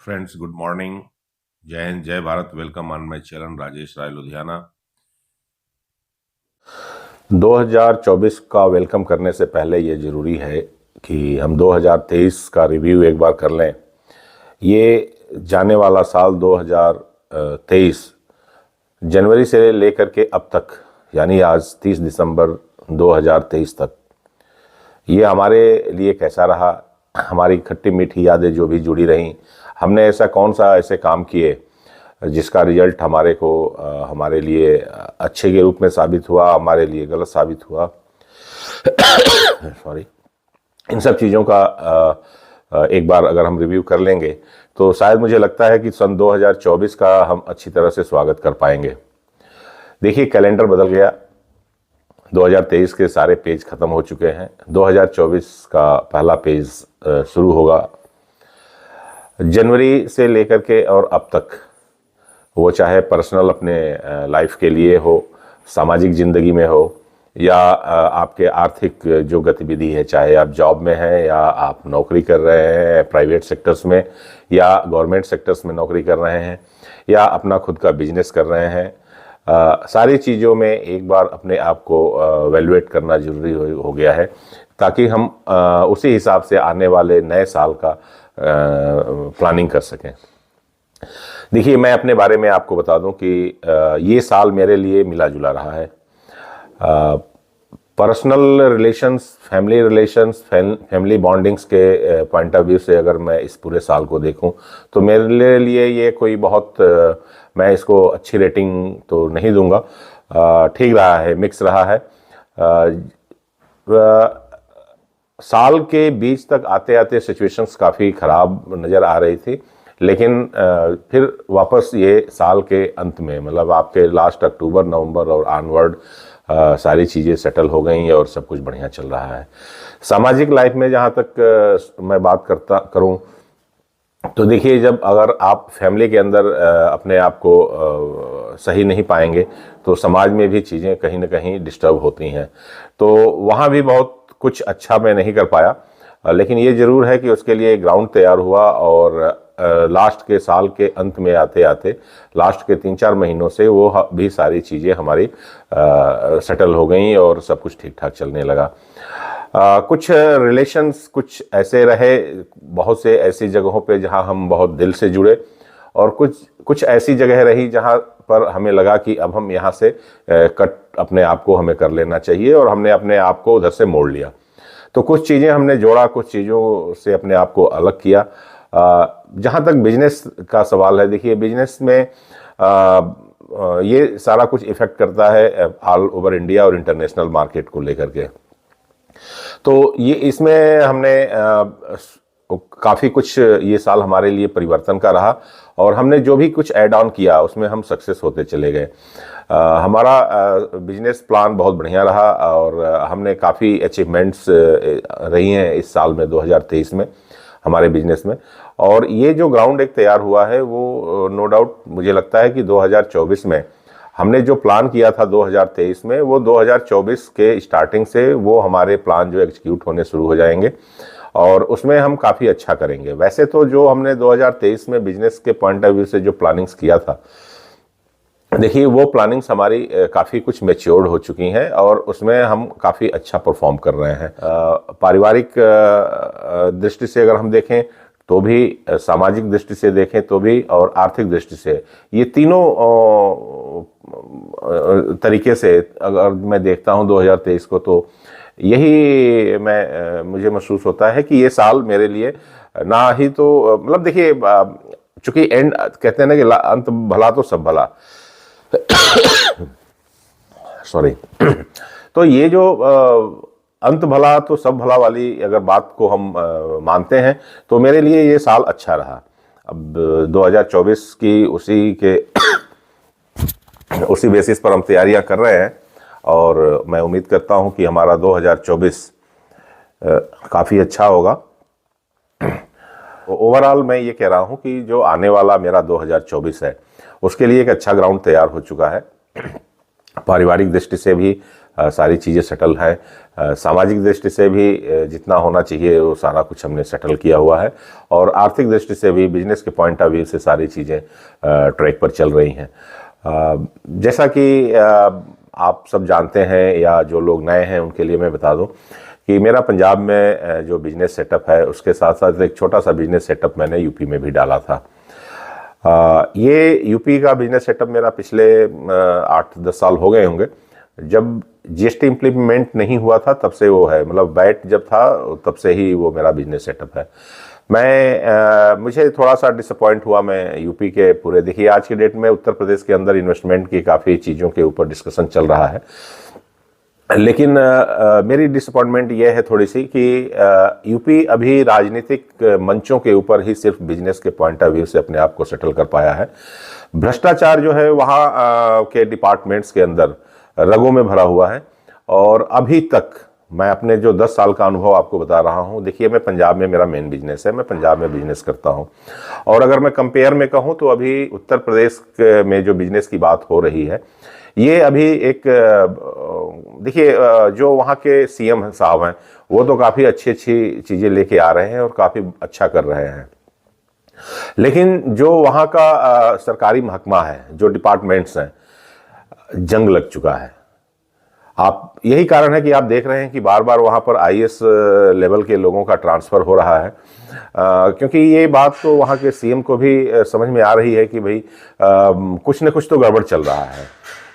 Friends, good morning. जय हिंद, जय Bharat. Welcome on my channel Rajesh Rai Ludhiana. 2024 का वेलकम करने से पहले ये ज़रूरी है कि हम 2023 का रिव्यू एक बार कर लें। ये जाने वाला साल 2023 जनवरी से लेकर के अब तक, यानी आज 30 दिसंबर 2023 तक, ये हमारे लिए कैसा रहा। हमारी खट्टी मीठी यादें जो भी जुड़ी रहीं, हमने ऐसा कौन सा ऐसे काम किए जिसका रिजल्ट हमारे लिए अच्छे के रूप में साबित हुआ, हमारे लिए गलत साबित हुआ। सॉरी। इन सब चीज़ों का एक बार अगर हम रिव्यू कर लेंगे तो शायद मुझे लगता है कि सन 2024 का हम अच्छी तरह से स्वागत कर पाएंगे। देखिए, कैलेंडर बदल गया। 2023 के सारे पेज खत्म हो चुके हैं। 2024 का पहला पेज शुरू होगा। जनवरी से लेकर के और अब तक, वो चाहे पर्सनल अपने लाइफ के लिए हो, सामाजिक ज़िंदगी में हो, या आपके आर्थिक जो गतिविधि है, चाहे आप जॉब में हैं या आप नौकरी कर रहे हैं प्राइवेट सेक्टर्स में या गवर्नमेंट सेक्टर्स में नौकरी कर रहे हैं, या अपना खुद का बिजनेस कर रहे हैं, सारी चीज़ों में एक बार अपने आप को वैल्यूएट करना ज़रूरी हो गया है, ताकि हम उसी हिसाब से आने वाले नए साल का प्लानिंग कर सकें। देखिए, मैं अपने बारे में आपको बता दूं कि ये साल मेरे लिए मिला जुला रहा है। Personal relations, family relations, family bondings के पॉइंट ऑफ व्यू से अगर मैं इस पूरे साल को देखूं तो मेरे लिए ये कोई बहुत मैं इसको अच्छी रेटिंग तो नहीं दूंगा। ठीक रहा है, मिक्स रहा है। साल के बीच तक आते आते सिचुएशंस काफ़ी ख़राब नज़र आ रही थी, लेकिन फिर वापस ये साल के अंत में, मतलब आपके लास्ट अक्टूबर, नवंबर और ऑनवर्ड सारी चीज़ें सेटल हो गई और सब कुछ बढ़िया चल रहा है। सामाजिक लाइफ में जहाँ तक मैं बात करूँ तो देखिए, जब अगर आप फैमिली के अंदर अपने आप को सही नहीं पाएंगे तो समाज में भी चीज़ें कहीं ना कहीं डिस्टर्ब होती हैं। तो वहाँ भी बहुत कुछ अच्छा मैं नहीं कर पाया, लेकिन ये ज़रूर है कि उसके लिए ग्राउंड तैयार हुआ और लास्ट के साल के अंत में आते आते लास्ट के 3-4 महीनों से वो भी सारी चीज़ें हमारी सेटल हो गई और सब कुछ ठीक ठाक चलने लगा। कुछ रिलेशंस कुछ ऐसे रहे, बहुत से ऐसी जगहों पे जहां हम बहुत दिल से जुड़े, और कुछ ऐसी जगह रही जहां पर हमें लगा कि अब हम यहाँ से कट अपने आप को हमें कर लेना चाहिए, और हमने अपने आप को उधर से मोड़ लिया। तो कुछ चीज़ें हमने जोड़ा, कुछ चीज़ों से अपने आप को अलग किया। जहाँ तक बिजनेस का सवाल है, देखिए, बिजनेस में ये सारा कुछ इफ़ेक्ट करता है ऑल ओवर इंडिया और इंटरनेशनल मार्केट को लेकर के। तो ये इसमें हमने काफ़ी कुछ, ये साल हमारे लिए परिवर्तन का रहा, और हमने जो भी कुछ ऐड ऑन किया उसमें हम सक्सेस होते चले गए। हमारा बिजनेस प्लान बहुत बढ़िया रहा और हमने काफ़ी अचीवमेंट्स रही हैं इस साल में, 2023 में, हमारे बिजनेस में। और ये जो ग्राउंड एक तैयार हुआ है वो नो डाउट मुझे लगता है कि 2024 में हमने जो प्लान किया था 2023 में, वो 2024 के स्टार्टिंग से वो हमारे प्लान जो एग्जीक्यूट होने शुरू हो जाएंगे और उसमें हम काफ़ी अच्छा करेंगे। वैसे तो जो हमने 2023 में बिजनेस के पॉइंट ऑफ व्यू से जो प्लानिंग्स किया था, देखिए, वो प्लानिंग्स हमारी काफ़ी कुछ मैच्योर्ड हो चुकी हैं और उसमें हम काफ़ी अच्छा परफॉर्म कर रहे हैं। पारिवारिक दृष्टि से अगर हम देखें तो भी, सामाजिक दृष्टि से देखें तो भी, और आर्थिक दृष्टि से, ये तीनों तरीके से अगर मैं देखता हूं 2023 को, तो यही मुझे महसूस होता है कि ये साल मेरे लिए ना ही तो, मतलब देखिए, चूंकि एंड कहते हैं ना कि अंत भला तो सब भला, सॉरी। तो ये जो अंत भला तो सब भला वाली अगर बात को हम मानते हैं तो मेरे लिए ये साल अच्छा रहा। अब 2024 की उसी बेसिस पर हम तैयारियां कर रहे हैं और मैं उम्मीद करता हूं कि हमारा 2024 काफ़ी अच्छा होगा। ओवरऑल मैं ये कह रहा हूं कि जो आने वाला मेरा 2024 है उसके लिए एक अच्छा ग्राउंड तैयार हो चुका है। पारिवारिक दृष्टि से भी सारी चीज़ें सेटल हैं। सामाजिक दृष्टि से भी जितना होना चाहिए वो सारा कुछ हमने सेटल किया हुआ है, और आर्थिक दृष्टि से भी, बिजनेस के पॉइंट ऑफ व्यू से सारी चीज़ें ट्रैक पर चल रही हैं। जैसा कि आप सब जानते हैं, या जो लोग नए हैं उनके लिए मैं बता दूं कि मेरा पंजाब में जो बिजनेस सेटअप है उसके साथ साथ एक छोटा सा बिजनेस सेटअप मैंने यूपी में भी डाला था। ये यूपी का बिजनेस सेटअप मेरा पिछले 8-10 साल हो गए होंगे। जब जीएसटी इम्प्लीमेंट नहीं हुआ था तब से वो है, मतलब वैट जब था तब से ही वो मेरा बिजनेस सेटअप है। मुझे थोड़ा सा डिसअपॉइंट हुआ मैं यूपी के पूरे, देखिए आज की डेट में उत्तर प्रदेश के अंदर इन्वेस्टमेंट की काफ़ी चीज़ों के ऊपर डिस्कशन चल रहा है, लेकिन मेरी डिसअपॉइंटमेंट ये है थोड़ी सी कि यूपी अभी राजनीतिक मंचों के ऊपर ही सिर्फ बिजनेस के पॉइंट ऑफ व्यू से अपने आप को सेटल कर पाया है। भ्रष्टाचार जो है वहाँ के डिपार्टमेंट्स के अंदर रगों में भरा हुआ है, और अभी तक मैं अपने जो 10 साल का अनुभव आपको बता रहा हूँ। देखिए, मैं पंजाब में, मेरा मेन बिजनेस है, मैं पंजाब में बिजनेस करता हूँ, और अगर मैं कंपेयर में कहूँ तो अभी उत्तर प्रदेश में जो बिजनेस की बात हो रही है, ये अभी एक, देखिए जो वहाँ के सीएम साहब हैं वो तो काफ़ी अच्छी अच्छी चीज़ें लेके आ रहे हैं और काफ़ी अच्छा कर रहे हैं, लेकिन जो वहाँ का सरकारी महकमा है, जो डिपार्टमेंट्स हैं, जंग लग चुका है। आप, यही कारण है कि आप देख रहे हैं कि बार बार वहाँ पर आईएएस लेवल के लोगों का ट्रांसफ़र हो रहा है, क्योंकि ये बात तो वहाँ के सीएम को भी समझ में आ रही है कि भाई कुछ न कुछ तो गड़बड़ चल रहा है।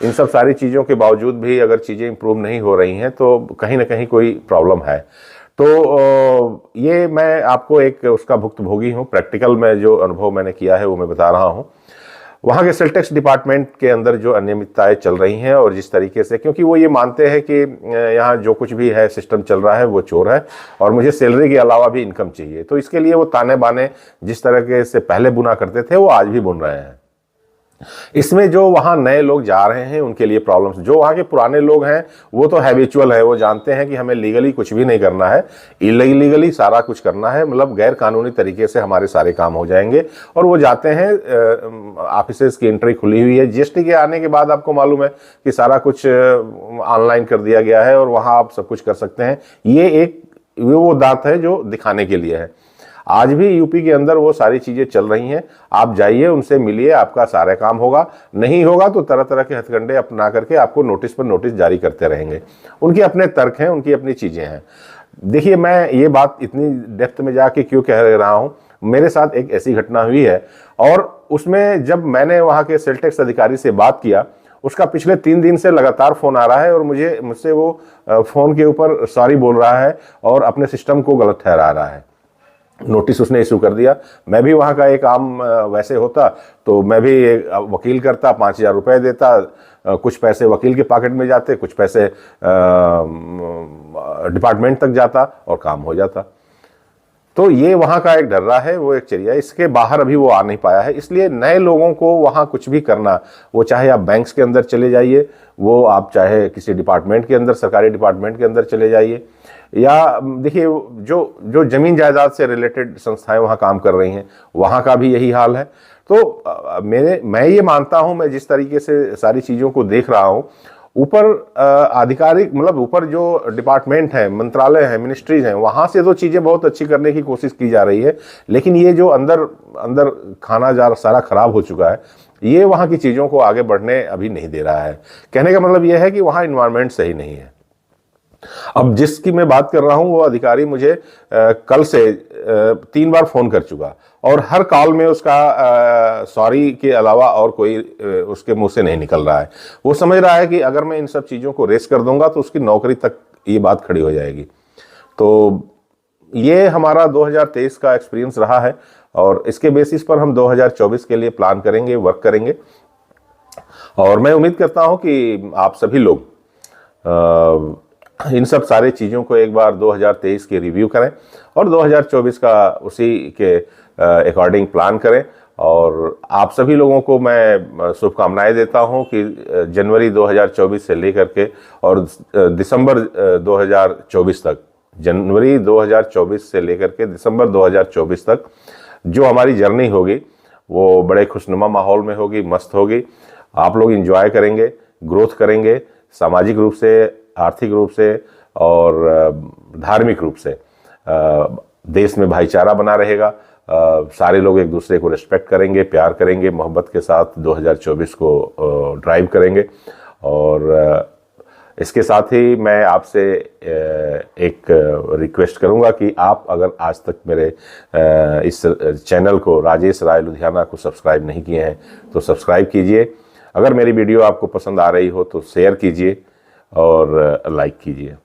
इन सब सारी चीज़ों के बावजूद भी अगर चीज़ें इम्प्रूव नहीं हो रही हैं तो कहीं ना कहीं कोई प्रॉब्लम है। तो ये मैं आपको एक उसका भुक्तभोगी हूँ, प्रैक्टिकल में जो अनुभव मैंने किया है वो मैं बता रहा हूँ। वहाँ के सेल टैक्स डिपार्टमेंट के अंदर जो अनियमितताएं चल रही हैं, और जिस तरीके से, क्योंकि वो ये मानते हैं कि यहाँ जो कुछ भी है सिस्टम चल रहा है वो चोर है, और मुझे सैलरी के अलावा भी इनकम चाहिए, तो इसके लिए वो ताने बाने जिस तरह से पहले बुना करते थे वो आज भी बुन रहे हैं। इसमें जो वहाँ नए लोग जा रहे हैं उनके लिए प्रॉब्लम्स, जो वहाँ के पुराने लोग हैं वो तो हैबिचुअल है, वो जानते हैं कि हमें लीगली कुछ भी नहीं करना है, इलीगली सारा कुछ करना है, मतलब गैर कानूनी तरीके से हमारे सारे काम हो जाएंगे, और वो जाते हैं। ऑफिसेज की एंट्री खुली हुई है, जीएसटी के आने के बाद आपको मालूम है कि सारा कुछ ऑनलाइन कर दिया गया है और वहाँ आप सब कुछ कर सकते हैं। ये एक वो दांत है जो दिखाने के लिए है। आज भी यूपी के अंदर वो सारी चीज़ें चल रही हैं, आप जाइए, उनसे मिलिए, आपका सारा काम होगा। नहीं होगा तो तरह तरह के हथकंडे अपना करके आपको नोटिस पर नोटिस जारी करते रहेंगे। उनके अपने तर्क हैं, उनकी अपनी चीज़ें हैं। देखिए, मैं ये बात इतनी डेप्थ में जाके क्यों कह रहा हूँ, मेरे साथ एक ऐसी घटना हुई है, और उसमें जब मैंने वहाँ के सेल टैक्स अधिकारी से बात किया, उसका पिछले 3 दिन से लगातार फ़ोन आ रहा है, और मुझसे वो फ़ोन के ऊपर सॉरी बोल रहा है और अपने सिस्टम को गलत ठहरा रहा है। नोटिस उसने इशू कर दिया। मैं भी वहाँ का एक आम वैसे होता तो मैं भी वकील करता, 5,000 रुपये देता, कुछ पैसे वकील के पॉकेट में जाते, कुछ पैसे डिपार्टमेंट तक जाता और काम हो जाता। तो ये वहाँ का एक डर्रा है, वो एक चर्या, इसके बाहर अभी वो आ नहीं पाया है। इसलिए नए लोगों को वहाँ कुछ भी करना, वो चाहे आप बैंक्स के अंदर चले जाइए, वो आप चाहे किसी डिपार्टमेंट के अंदर, सरकारी डिपार्टमेंट के अंदर चले जाइए, या देखिए जो जमीन जायदाद से रिलेटेड संस्थाएं वहाँ काम कर रही हैं, वहाँ का भी यही हाल है। तो मैं ये मानता हूँ, मैं जिस तरीके से सारी चीज़ों को देख रहा हूँ, ऊपर आधिकारिक, मतलब ऊपर जो डिपार्टमेंट हैं, मंत्रालय हैं, मिनिस्ट्रीज हैं, वहाँ से तो चीज़ें बहुत अच्छी करने की कोशिश की जा रही है, लेकिन ये जो अंदर अंदर खाना जा सारा खराब हो चुका है, ये वहाँ की चीज़ों को आगे बढ़ने अभी नहीं दे रहा है। कहने का मतलब ये है कि वहाँ इन्वायरमेंट सही नहीं है। अब जिसकी मैं बात कर रहा हूं वो अधिकारी मुझे कल से 3 बार फोन कर चुका, और हर कॉल में उसका सॉरी के अलावा और कोई उसके मुंह से नहीं निकल रहा है। वो समझ रहा है कि अगर मैं इन सब चीज़ों को रेस कर दूंगा तो उसकी नौकरी तक ये बात खड़ी हो जाएगी। तो ये हमारा 2023 का एक्सपीरियंस रहा है, और इसके बेसिस पर हम 2024 के लिए प्लान करेंगे, वर्क करेंगे, और मैं उम्मीद करता हूँ कि आप सभी लोग इन सब सारे चीज़ों को एक बार 2023 के रिव्यू करें और 2024 का उसी के अकॉर्डिंग प्लान करें। और आप सभी लोगों को मैं शुभकामनाएं देता हूं कि जनवरी 2024 से लेकर के और दिसंबर 2024 तक, जनवरी 2024 से लेकर के दिसंबर 2024 तक जो हमारी जर्नी होगी वो बड़े खुशनुमा माहौल में होगी, मस्त होगी। आप लोग एंजॉय करेंगे, ग्रोथ करेंगे, सामाजिक रूप से आर्थिक रूप से और धार्मिक रूप से देश में भाईचारा बना रहेगा। सारे लोग एक दूसरे को रिस्पेक्ट करेंगे, प्यार करेंगे, मोहब्बत के साथ 2024 को ड्राइव करेंगे। और इसके साथ ही मैं आपसे एक रिक्वेस्ट करूंगा कि आप अगर आज तक मेरे इस चैनल को राजेश राय लुधियाना को सब्सक्राइब नहीं किए हैं तो सब्सक्राइब कीजिए। अगर मेरी वीडियो आपको पसंद आ रही हो तो शेयर कीजिए और लाइक कीजिए।